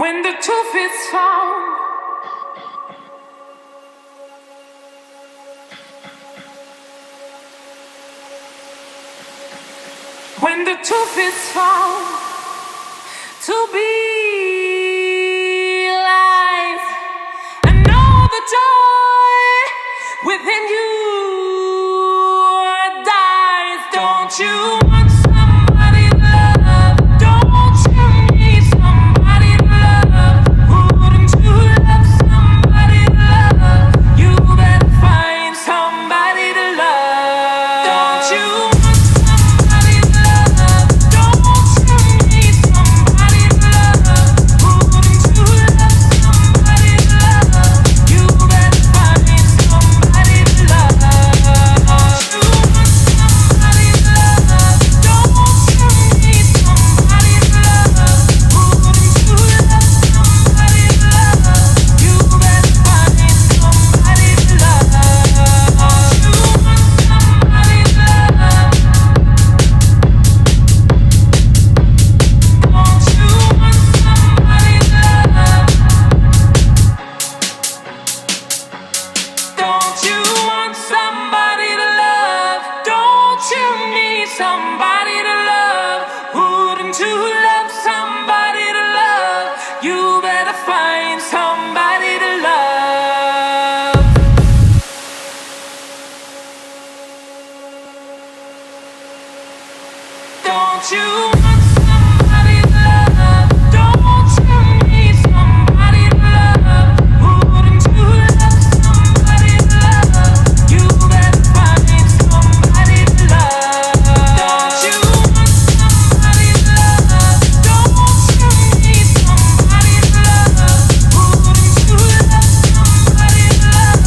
When the truth is found, when the truth is found to be lies, and know the joy within you dies. Don't you want somebody to love? Don't you need somebody to love? Wouldn't you love somebody to love? You better find somebody to love. Don't you want somebody to love? Don't you need somebody to love? Wouldn't you love somebody to love? You better find somebody to love. Don't you want somebody to love? Don't you need somebody to love? Wouldn't you love somebody to love? You better find somebody to love. Don't you want somebody to love? Don't you want somebody to love? Don't you want somebody to love? Don't you need somebody to love? Wouldn't you love somebody to love? You better find somebody to love. Don't you want somebody to love? Don't you need somebody to love? Wouldn't you love somebody to love? You better find somebody to love. Don't you want somebody to love? Don't you need somebody to love? Wouldn't you love somebody to love?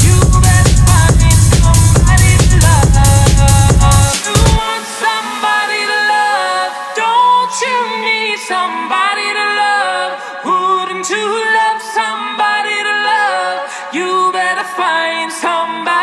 You better find somebody to love. Don't you want somebody to love? Don't you need somebody to love? Wouldn't you love somebody to love? You better find somebody.